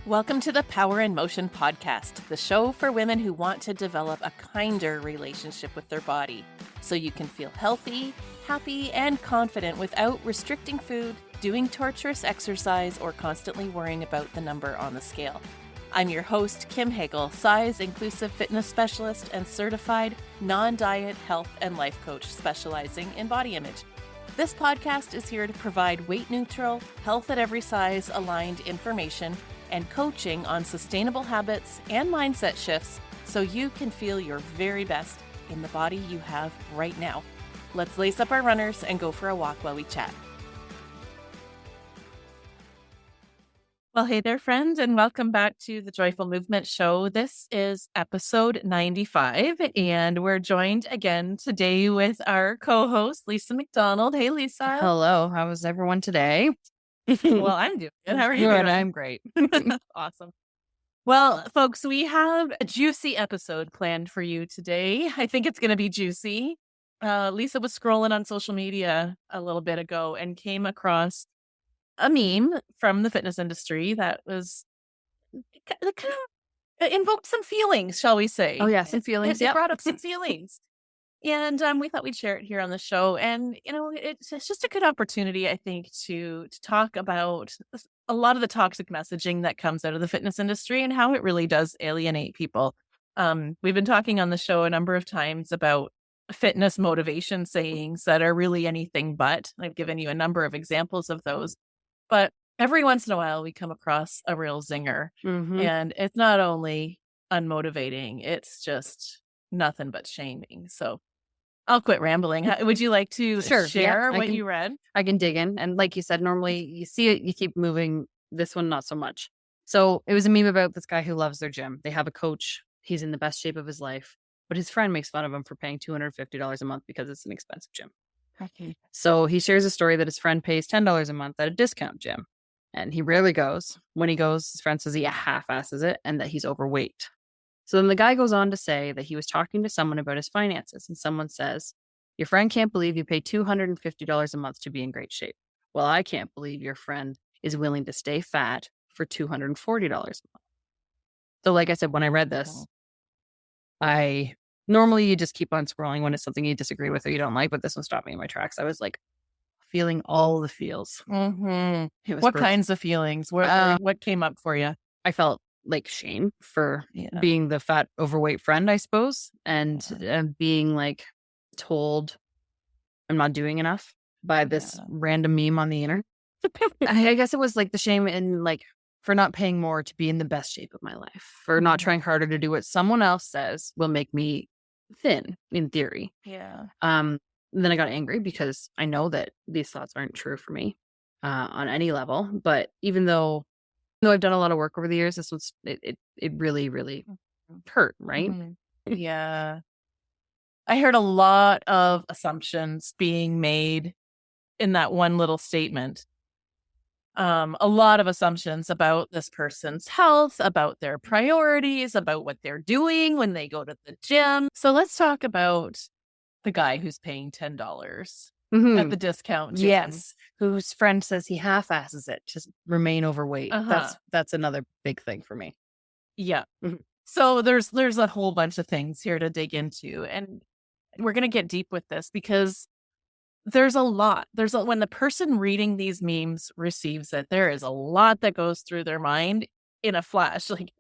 Welcome to the Power in Motion podcast, the show for women who want to develop a kinder relationship with their body so you can feel healthy, happy, and confident without restricting food, doing torturous exercise, or constantly worrying about the number on the scale. I'm your host, Kim Hagel, size-inclusive fitness specialist and certified non-diet health and life coach specializing in body image. This podcast is here to provide weight-neutral, health at every size aligned information and coaching on sustainable habits and mindset shifts so you can feel your very best in the body you have right now. Let's lace up our runners and go for a walk while we chat. Well, hey there, friends, and welcome back to the Joyful Movement Show. This is episode 95, and we're joined again today with our co-host, Lisa McDonald. Hey, Lisa. Hello. How is everyone today? Well, I'm doing good. How are you doing? I'm great. Awesome. Well, folks, we have a juicy episode planned for you today. I think it's going to be juicy. Lisa was scrolling on social media a little bit ago and came across a meme from the fitness industry that was kind of invoked some feelings, shall we say. Oh, yeah, some feelings. It brought up some feelings. And we thought we'd share it here on the show. And, you know, it's just a good opportunity, I think, to talk about a lot of the toxic messaging that comes out of the fitness industry and how it really does alienate people. We've been talking on the show a number of times about fitness motivation sayings that are really anything but. I've given you a number of examples of those. But every once in a while, we come across a real zinger. Mm-hmm. And it's not only unmotivating, it's just nothing but shaming. So I'll quit rambling. Would you like to share what you read? I can dig in. And like you said, normally you see it, you keep moving. This one, not so much. So it was a meme about this guy who loves their gym. They have a coach. He's in the best shape of his life. But his friend makes fun of him for paying $250 a month because it's an expensive gym. Okay. So he shares a story that his friend pays $10 a month at a discount gym. And he rarely goes. When he goes, his friend says he half-asses it and that he's overweight. So then the guy goes on to say that he was talking to someone about his finances, and someone says, your friend can't believe you pay $250 a month to be in great shape. Well, I can't believe your friend is willing to stay fat for $240 a month. So like I said, when I read this, normally you just keep on scrolling when it's something you disagree with or you don't like, but this one stopped me in my tracks. I was like feeling all the feels. Mm-hmm. What kinds of feelings? What came up for you? I felt like shame for being the fat, overweight friend, I suppose, and being like told I'm not doing enough by this random meme on the internet. I guess it was like the shame in like for not paying more to be in the best shape of my life, for not trying harder to do what someone else says will make me thin, in theory. Yeah. Then I got angry because I know that these thoughts aren't true for me on any level. But even though I've done a lot of work over the years, this was it really, really hurt, right? Mm-hmm. Yeah. I heard a lot of assumptions being made in that one little statement. A lot of assumptions about this person's health, about their priorities, about what they're doing when they go to the gym. So let's talk about the guy who's paying $10 at the discount gym. Yes. Whose friend says he half-asses it to remain overweight. That's another big thing for me. Yeah. Mm-hmm. So there's a whole bunch of things here to dig into. And we're going to get deep with this because there's a lot. When the person reading these memes receives it, there is a lot that goes through their mind in a flash. Like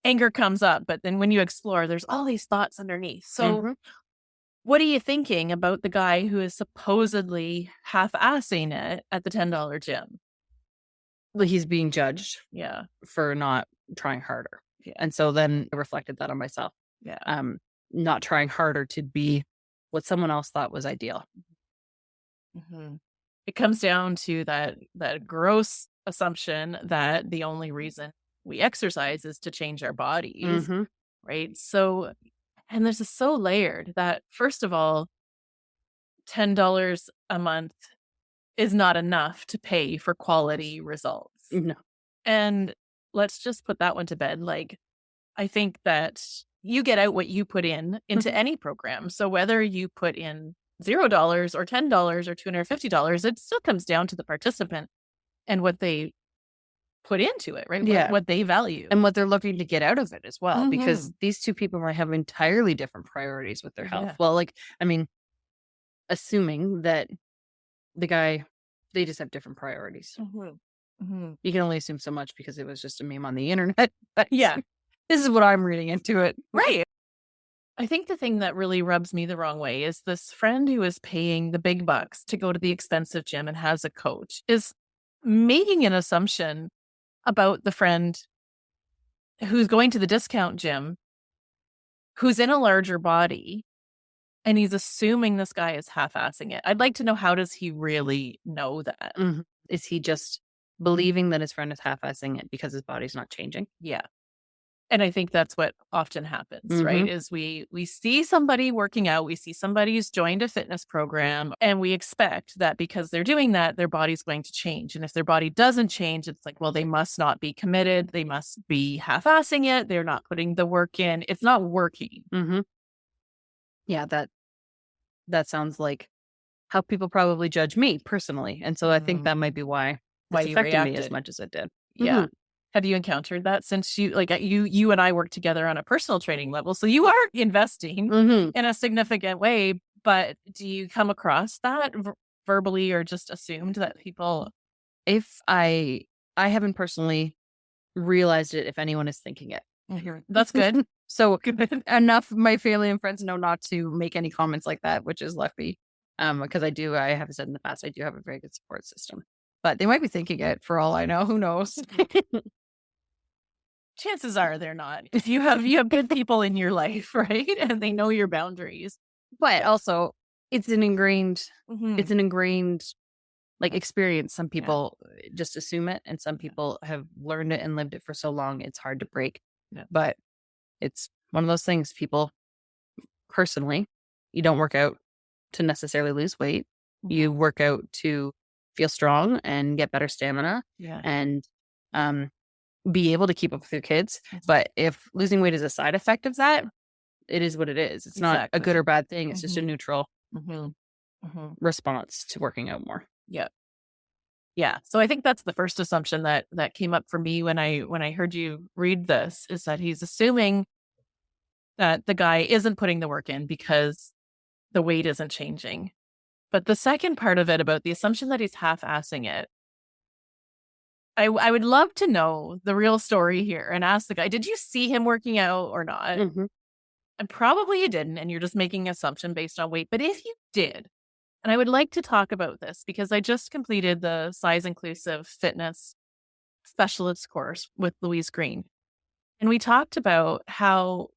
anger comes up, but then when you explore, there's all these thoughts underneath. So what are you thinking about the guy who is supposedly half-assing it at the $10 gym? Well, he's being judged for not trying harder. Yeah. And so then I reflected that on myself. Yeah. Not trying harder to be what someone else thought was ideal. Mm-hmm. It comes down to that gross assumption that the only reason we exercise is to change our bodies, right? So, and this is so layered that, first of all, $10 a month is not enough to pay for quality results. No. And let's just put that one to bed. Like, I think that you get out what you put into any program. So whether you put in $0 or $10 or $250, it still comes down to the participant and what they put into it, right? Yeah. What they value. And what they're looking to get out of it as well, because Mhm. these two people might have entirely different priorities with their health. Yeah. Well, like, I mean, assuming that the guy, they just have different priorities. Mhm. Mhm. You can only assume so much because it was just a meme on the internet. But Yeah. this is what I'm reading into it. Right. I think the thing that really rubs me the wrong way is this friend who is paying the big bucks to go to the expensive gym and has a coach is making an assumption about the friend who's going to the discount gym, who's in a larger body, and he's assuming this guy is half-assing it. I'd like to know, how does he really know that? Mhm. Is he just believing that his friend is half-assing it because his body's not changing? Yeah. And I think that's what often happens, right? Mhm. Is we see somebody working out, we see somebody who's joined a fitness program, and we expect that because they're doing that, their body's going to change. And if their body doesn't change, it's like, well, they must not be committed. They must be half-assing it. They're not putting the work in. It's not working. Mhm. Yeah, that sounds like how people probably judge me personally. And so I think that might be why Why it's you affected me as reacted. much as it did. Yeah. Mhm. Have you encountered that since you and I work together on a personal training level? So you are investing Mhm. in a significant way, but do you come across that verbally or just assumed that people? If I haven't personally realized it, if anyone is thinking it. That's good. So Good. enough of my family and friends know not to make any comments like that, which is lucky. Because I have said in the past, I do have a very good support system. But they might be thinking it for all I know. Who knows? Chances are they're not. If you have good people in your life, right? And they know your boundaries. But also it's an ingrained Mhm. it's an ingrained like experience. Some Yeah. people just assume it, and some people have learned it and lived it for so long it's hard to break. Yeah. But it's one of those things. People, personally, you don't work out to necessarily lose weight. You work out to feel strong and get better stamina Yeah. and be able to keep up with your kids. But if losing weight is a side effect of that, it is what it is. It's not a good Exactly. or bad thing. It's just a Mhm. neutral Mhm. Mhm. response to working out more. Yeah. Yeah. So I think that's the first assumption that came up for me when I heard you read this, is that he's assuming that the guy isn't putting the work in because the weight isn't changing. But the second part of it, about the assumption that he's half-assing it, I would love to know the real story here and ask the guy, did you see him working out or not? Mhm. And probably you didn't, and you're just making an assumption based on weight. But if you did, and I would like to talk about this because I just completed the size inclusive fitness specialist course with Louise Green. And we talked about how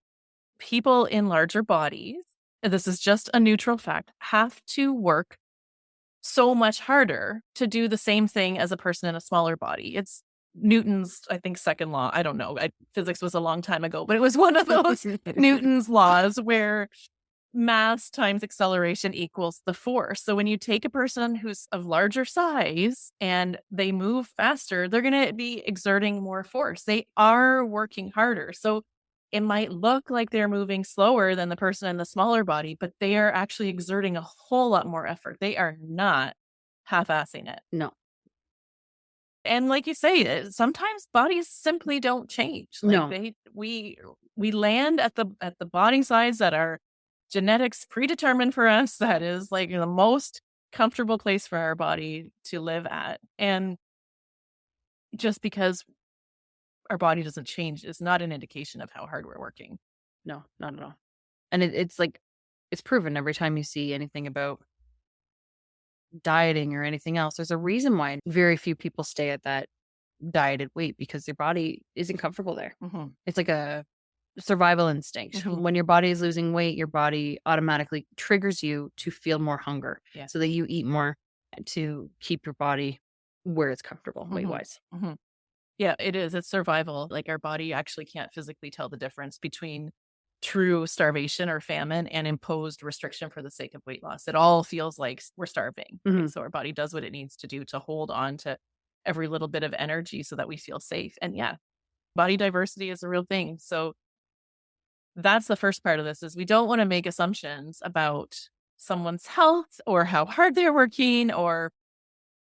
people in larger bodies, and this is just a neutral fact, have to work so much harder to do the same thing as a person in a smaller body. It's Newton's, I think, second law. I don't know. Physics was a long time ago, but it was one of those Newton's laws where mass times acceleration equals the force. So when you take a person who's of larger size and they move faster, they're going to be exerting more force. They are working harder. So it might look like they're moving slower than the person in the smaller body, but they are actually exerting a whole lot more effort. They are not half-assing it. No. And like you say, sometimes bodies simply don't change. Like No. we land at the body size that our genetics predetermined for us. That is like the most comfortable place for our body to live at. And just because our body doesn't change is not an indication of how hard we're working. No, not at all. And it's like, it's proven every time you see anything about dieting or anything else. There's a reason why very few people stay at that dieted weight, because their body isn't comfortable there. Mm-hmm. It's like a survival instinct. Mhm. When your body is losing weight, your body automatically triggers you to feel more hunger. Yeah. So that you eat more to keep your body where it's comfortable weight wise. Mm-hmm. Yeah, it is. It's survival. Like our body actually can't physically tell the difference between true starvation or famine and imposed restriction for the sake of weight loss. It all feels like we're starving. Right? Mhm. So our body does what it needs to do to hold on to every little bit of energy so that we feel safe. And yeah, body diversity is a real thing. So that's the first part of this, is we don't want to make assumptions about someone's health or how hard they're working or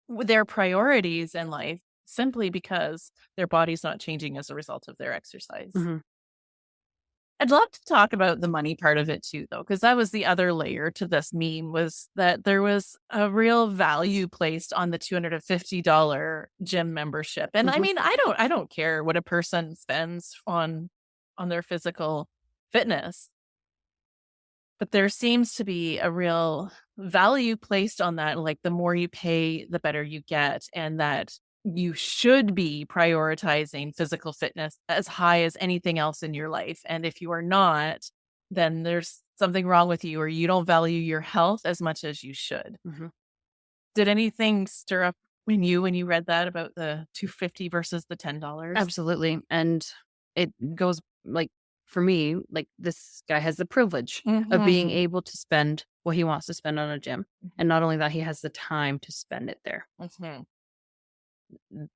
their priorities in life simply because their body's not changing as a result of their exercise. Mhm. I'd love to talk about the money part of it too, though, because that was the other layer to this meme, was that there was a real value placed on the $250 gym membership. And I Mhm. mean, I don't care what a person spends on their physical fitness, but there seems to be a real value placed on that. Like the more you pay, the better you get, and that you should be prioritizing physical fitness as high as anything else in your life. And if you are not, then there's something wrong with you, or you don't value your health as much as you should. Mhm. Did anything stir up when you read that about the 250 versus the $10? Absolutely. And it goes like, for me, like, this guy has the privilege of being Mhm. able to spend what he wants to spend on a gym. And not only that, he has the time to spend it there. Mhm. Mm,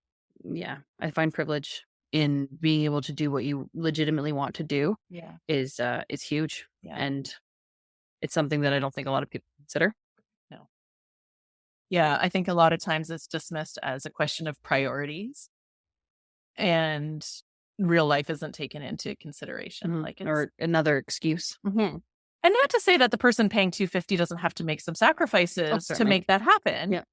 Yeah. I find privilege in being able to do what you legitimately want to do Yeah. is huge. Yeah. And it's something that I don't think a lot of people consider. No. Yeah, I think a lot of times it's dismissed as a question of priorities, and real life isn't taken into consideration. Like it's Or another excuse. Mhm. And not to say that the person paying 250 doesn't have to make some Oh, sacrifices to certainly. make that happen. Yeah.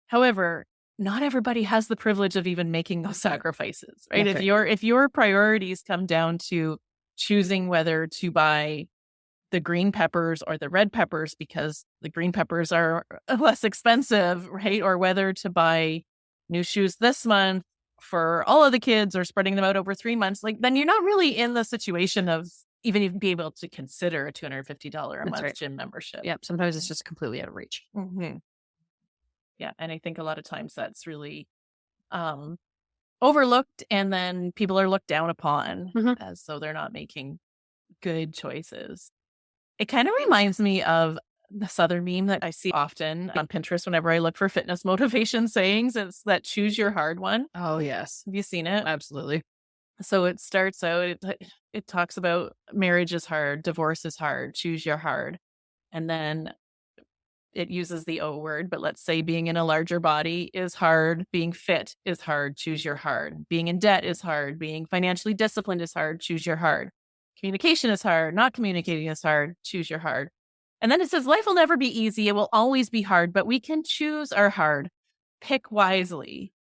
However, not everybody has the privilege of even making those sacrifices, right? That's If right. your priorities come down to choosing whether to buy the green peppers or the red peppers because the green peppers are less expensive, right? Or whether to buy new shoes this month for all of the kids or spreading them out over 3 months, like then you're not really in the situation of even be able to consider a $250 a That's month right. gym membership. Yeah. Sometimes it's just completely out of reach. Mhm. Yeah. And I think a lot of times that's really um, overlooked, and then people are looked down upon Mhm. as though they're not making good choices. It kind of reminds me of this other meme that I see often on Pinterest whenever I look for fitness motivation sayings. It's that choose your hard one. Oh, yes. Have you seen it? Absolutely. So it starts out, it talks about marriage is hard, divorce is hard, choose your hard. And then it uses the O word, but let's say being in a larger body is hard, being fit is hard, choose your hard. Being in debt is hard, being financially disciplined is hard, choose your hard. Communication is hard, not communicating is hard, choose your hard. And then it says life will never be easy, it will always be hard, but we can choose our hard. Pick wisely.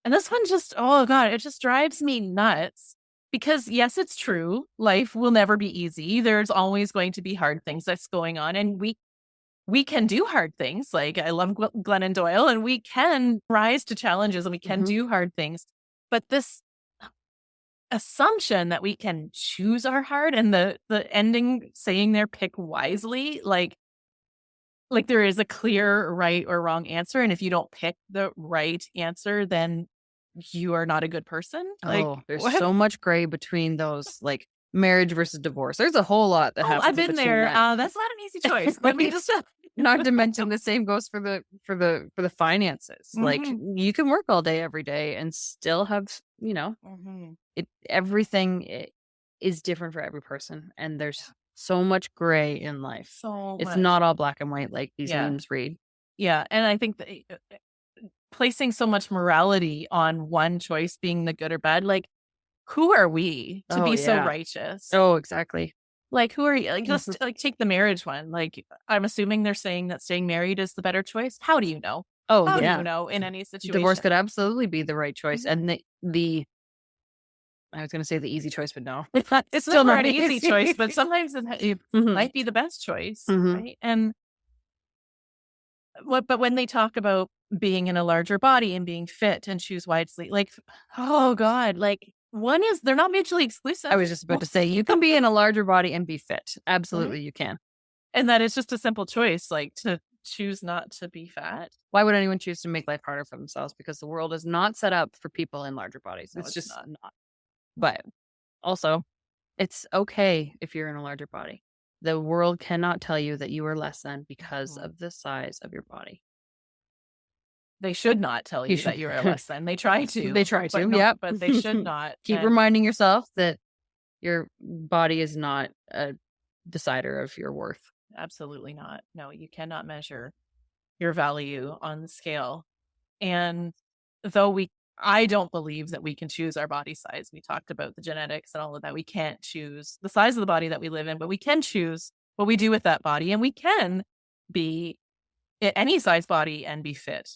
And this one just, oh God, it just drives me nuts. Because yes, it's true. Life will never be easy. There's always going to be hard things that's going on. And we can do hard things. Like I love Glennon Doyle, and we can rise to challenges and we can Mhm. do hard things. But this assumption that we can choose our hard, and the ending saying there, pick wisely, like there is a clear right or wrong answer. And if you don't pick the right answer, then you are not a good person. Like Oh, there's what? so much gray between those, like marriage versus divorce. There's a whole lot that Oh, I've happens in been between there. that. That's not an easy choice. Let me just Not to mention the same goes for the finances. Like Mhm. you can work all day every day and still have, Mhm. everything is different for every person, and there's so much gray in life. So It's much. not all black and white like these Yeah. memes read. Yeah. And I think that placing so much morality on one choice being the good or bad, like who are we to Oh be so yeah. righteous? Oh, exactly. Like who are you? Like Mhm. just like take the marriage one. Like I'm assuming they're saying that staying married is the better choice. How do you know? Oh How do you yeah. know in any Divorce situation? could absolutely be the right choice. Mhm. And the I was gonna say the easy choice, but no. It's Still never not an easy choice, easy. but sometimes it Mhm. might be the best choice, Mhm. right? And but when they talk about being in a larger body and being fit and choose wisely, like, oh God, like one is they're not mutually I exclusive. was just about to say you can be in a larger body and be fit. Right? Absolutely you can. And that it's just a simple choice, like to choose not to be fat. Why would anyone choose to make life harder for themselves? Because the world is not set up for people in larger bodies. No, It's it's just not. not. But also, it's okay if you're in a larger body. The world cannot tell you that you are less than because Mhm. of the size of your body. They should not tell You you that should. you are less than. They try They to, try but to. no, Yep. but they should not. Keep And reminding yourself that your body is not a decider of your worth. absolutely not. No, you cannot measure your value on the scale. And though we I don't believe that we can choose our body size. We talked about the genetics and all of that. We can't choose the size of the body that we live in, but we can choose what we do with that body, and we can be any size body and be fit.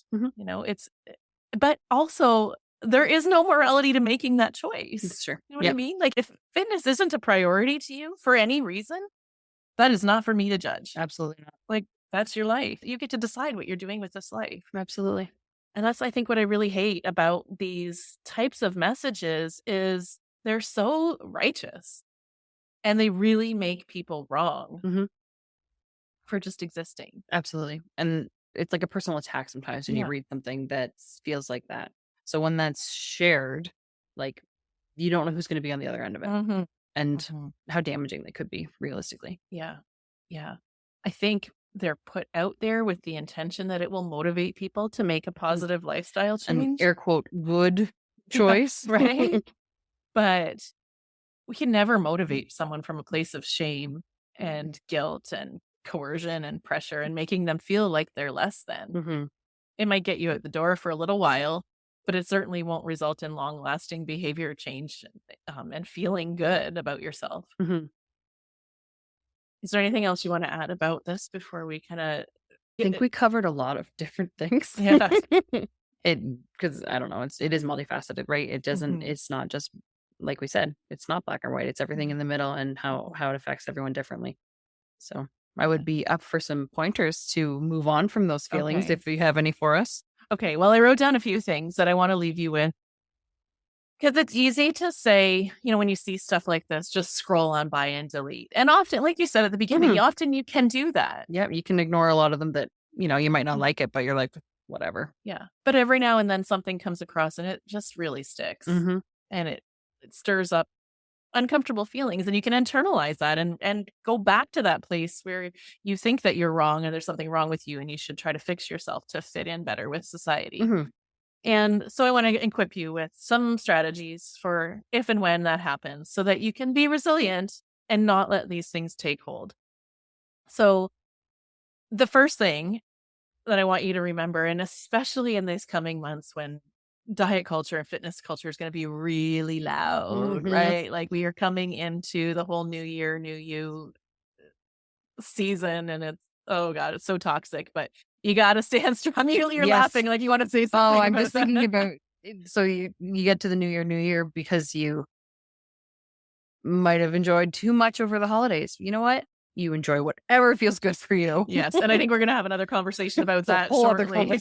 But also there is no morality to making that choice. Sure. You know what I mean? Like, if fitness isn't a priority to you for any reason, that is not for me to judge. Absolutely not. Like, that's your life. You get to decide what you're doing with this life. Absolutely. And that's, I think, what I really hate about these types of messages is they're so righteous and they really make people wrong for just existing. Absolutely. And it's like a personal attack sometimes when you read something that feels like that. So when that's shared, like, you don't know who's going to be on the other end of it and how damaging they could be realistically. Yeah. Yeah. I think they're put out there with the intention that it will motivate people to make a positive lifestyle change. An air quote good choice. Right. But we can never motivate someone from a place of shame and guilt and coercion and pressure and making them feel like they're less than. It might get you out the door for a little while, but it certainly won't result in long-lasting behavior change and feeling good about yourself. Is there anything else you want to add about this before we kind of... I think we covered a lot of different things. Yeah. Because I don't know, it is multifaceted, right? It doesn't, it's not just, like we said, it's not black or white. It's everything in the middle and how it affects everyone differently. So I would be up for some pointers to move on from those feelings if you have any for us. Okay. Well, I wrote down a few things that I want to leave you with. Because it's easy to say, when you see stuff like this, just scroll on by and delete. And often, like you said at the beginning, often you can do that. Yeah, you can ignore a lot of them that, you might not like it, but you're like, whatever. Yeah. But every now and then something comes across and it just really sticks. And it stirs up uncomfortable feelings. And you can internalize that and go back to that place where you think that you're wrong and there's something wrong with you and you should try to fix yourself to fit in better with society. And so I want to equip you with some strategies for if and when that happens so that you can be resilient and not let these things take hold. So the first thing that I want you to remember, and especially in these coming months when diet culture and fitness culture is going to be really loud, right? Like, we are coming into the whole new year, new you season, and it's, oh God, it's so toxic, but you got to stand strong. You're laughing like you want to say something. Oh, I'm just thinking about, so you get to the new year because you might have enjoyed too much over the holidays. You know what? You enjoy whatever feels good for you. Yes. And I think we're going to have another conversation about that shortly.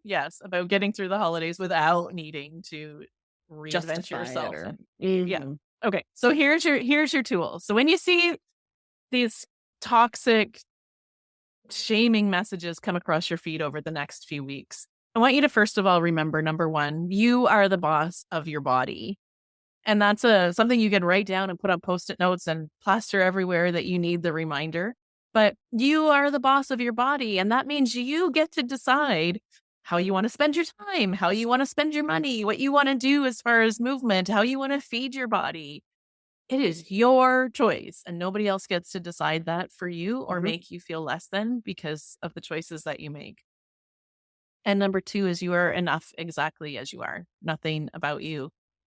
Yes. About getting through the holidays without needing to reinvent yourself. Yeah. Okay. So here's your tool. So when you see these toxic shaming messages come across your feed over the next few weeks, I want you to first of all remember, number one, you are the boss of your body. And that's something you can write down and put on Post-it notes and plaster everywhere that you need the reminder. But you are the boss of your body. And that means you get to decide how you want to spend your time, how you want to spend your money, what you want to do as far as movement, how you want to feed your body. It is your choice, and nobody else gets to decide that for you or make you feel less than because of the choices that you make. And number two is you are enough exactly as you are. Nothing about you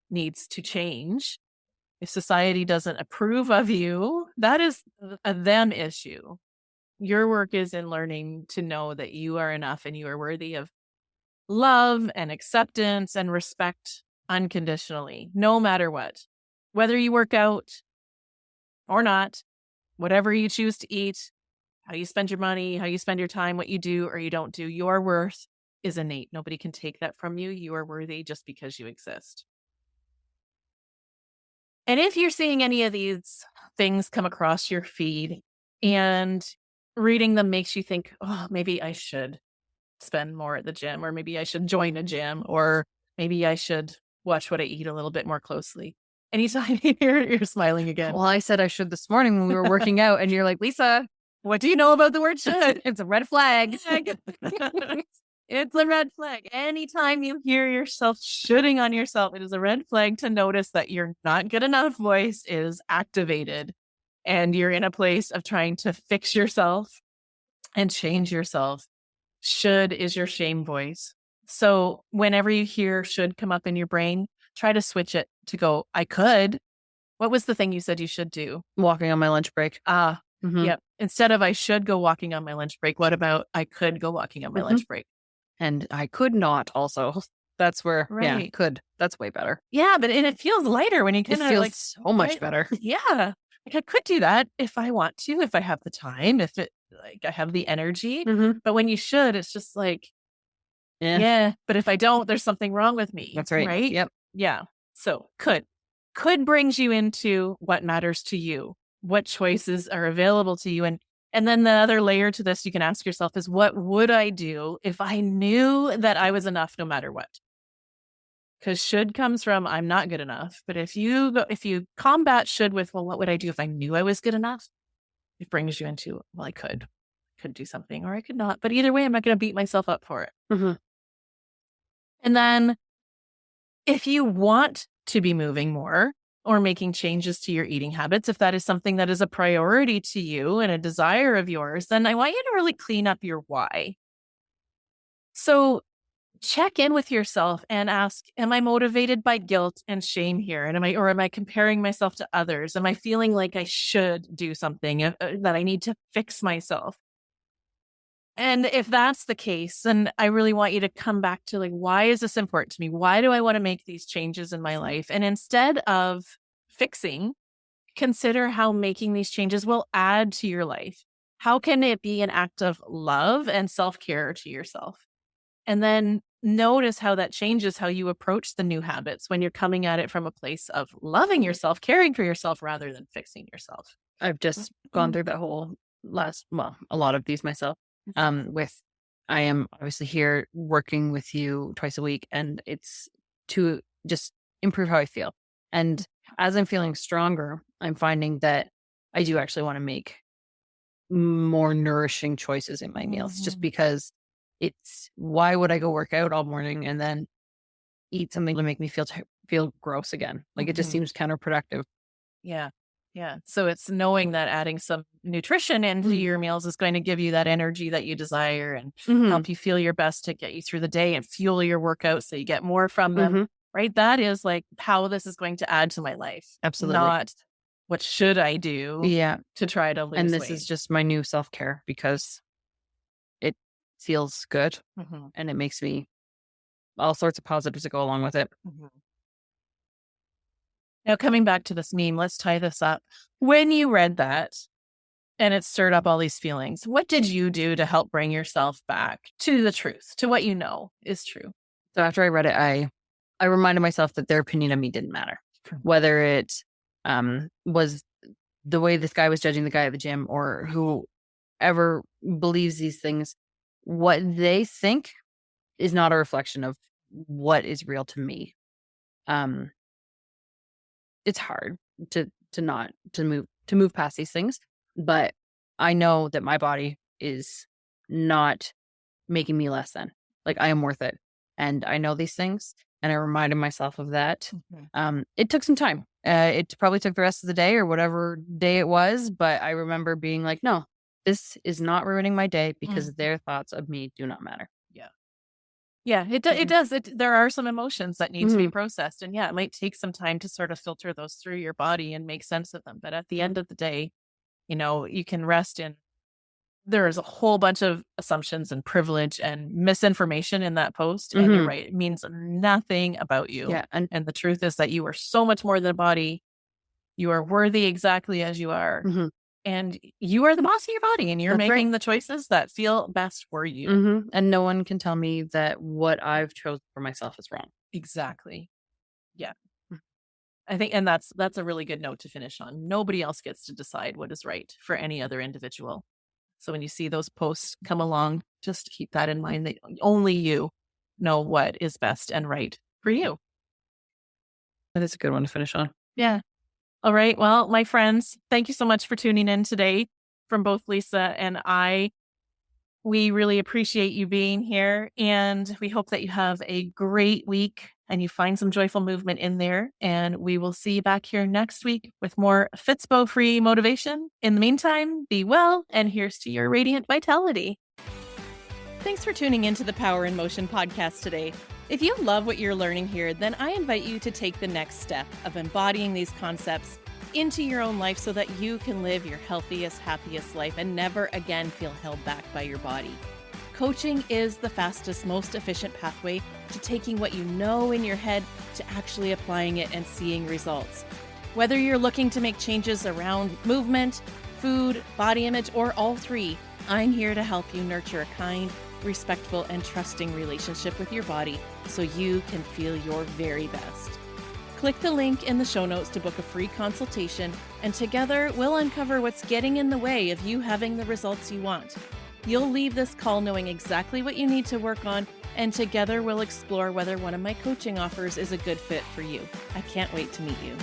needs to change. If society doesn't approve of you, that is a them issue. Your work is in learning to know that you are enough and you are worthy of love and acceptance and respect unconditionally, no matter what. Whether you work out or not, whatever you choose to eat, how you spend your money, how you spend your time, what you do or you don't do, your worth is innate. Nobody can take that from you. You are worthy just because you exist. And if you're seeing any of these things come across your feed and reading them makes you think, oh, maybe I should spend more at the gym, or maybe I should join a gym, or maybe I should watch what I eat a little bit more closely. Anytime you're smiling again. Well, I said I should this morning when we were working out, and you're like, Lisa, what do you know about the word should? It's a red flag. It's a red flag. Anytime you hear yourself shooting on yourself, it is a red flag to notice that your not good enough voice is activated and you're in a place of trying to fix yourself and change yourself. Should is your shame voice. So whenever you hear should come up in your brain, try to switch it to go, I could. What was the thing you said you should do? Walking on my lunch break. Yep. Instead of I should go walking on my lunch break, what about I could go walking on my lunch break? And I could not also. That's where, Right. could. That's way better. Yeah, but it feels lighter when you It kind of feels like, so much better. yeah. Like I could do that if I want to, if I have the time, if it like I have the energy. But when you should, it's just like, yeah. But if I don't, there's something wrong with me. That's right. Right? Yep. Yeah. So could brings you into what matters to you, what choices are available to you. And then the other layer to this you can ask yourself is, what would I do if I knew that I was enough no matter what? Because should comes from I'm not good enough. But if you combat should with, well, what would I do if I knew I was good enough? It brings you into, well, I could do something or I could not. But either way, I'm not going to beat myself up for it. And then if you want to be moving more or making changes to your eating habits, if that is something that is a priority to you and a desire of yours, then I want you to really clean up your why. So check in with yourself and ask, am I motivated by guilt and shame here? And am I comparing myself to others? Am I feeling like I should do something, that I need to fix myself? And if that's the case, then I really want you to come back to like, why is this important to me? Why do I want to make these changes in my life? And instead of fixing, consider how making these changes will add to your life. How can it be an act of love and self-care to yourself? And then notice how that changes how you approach the new habits when you're coming at it from a place of loving yourself, caring for yourself rather than fixing yourself. I've just gone through that whole a lot of these myself. I am obviously here working with you twice a week, and it's to just improve how I feel. And as I'm feeling stronger, I'm finding that I do actually want to make more nourishing choices in my meals, just because why would I go work out all morning and then eat something to make me feel gross again? Like it just seems counterproductive. Yeah. Yeah. So it's knowing that adding some nutrition into your meals is going to give you that energy that you desire and help you feel your best to get you through the day and fuel your workouts so you get more from them. Right. That is like how this is going to add to my life. Absolutely. Not what should I do to try to lose weight. And this weight. is just my new self-care because it feels good and it makes me all sorts of positives that go along with it. Now, coming back to this meme, let's tie this up. When you read that and it stirred up all these feelings, what did you do to help bring yourself back to the truth, to what you know is true? So after I read it, I reminded myself that their opinion of me didn't matter. Whether it was the way this guy was judging the guy at the gym or whoever believes these things, what they think is not a reflection of what is real to me. It's hard to move past these things, but I know that my body is not making me less than. Like I am worth it, and I know these things, and I reminded myself of that. It took some time. It probably took the rest of the day or whatever day it was, but I remember being like, no, this is not ruining my day because their thoughts of me do not matter. Yeah, it does. There are some emotions that need to be processed. And yeah, it might take some time to sort of filter those through your body and make sense of them. But at the end of the day, you can rest in, there is a whole bunch of assumptions and privilege and misinformation in that post. And you're right. It means nothing about you. Yeah. And the truth is that you are so much more than a body. You are worthy exactly as you are. And you are the boss of your body and you're making the choices that feel best for you. And no one can tell me that what I've chosen for myself is wrong. Exactly. Yeah. I think, and that's a really good note to finish on. Nobody else gets to decide what is right for any other individual. So when you see those posts come along, just keep that in mind that only you know what is best and right for you. That is a good one to finish on. Yeah. All right. Well, my friends, thank you so much for tuning in today from both Lisa and I. We really appreciate you being here, and we hope that you have a great week and you find some joyful movement in there. And we will see you back here next week with more Fitspo-free motivation. In the meantime, be well, and here's to your radiant vitality. Thanks for tuning into the Power in Motion podcast today. If you love what you're learning here, then I invite you to take the next step of embodying these concepts into your own life so that you can live your healthiest, happiest life and never again feel held back by your body. Coaching is the fastest, most efficient pathway to taking what you know in your head to actually applying it and seeing results. Whether you're looking to make changes around movement, food, body image, or all three, I'm here to help you nurture a kind, respectful, and trusting relationship with your body so you can feel your very best. Click the link in the show notes to book a free consultation, and together we'll uncover what's getting in the way of you having the results you want. You'll leave this call knowing exactly what you need to work on, and together we'll explore whether one of my coaching offers is a good fit for you. I can't wait to meet you.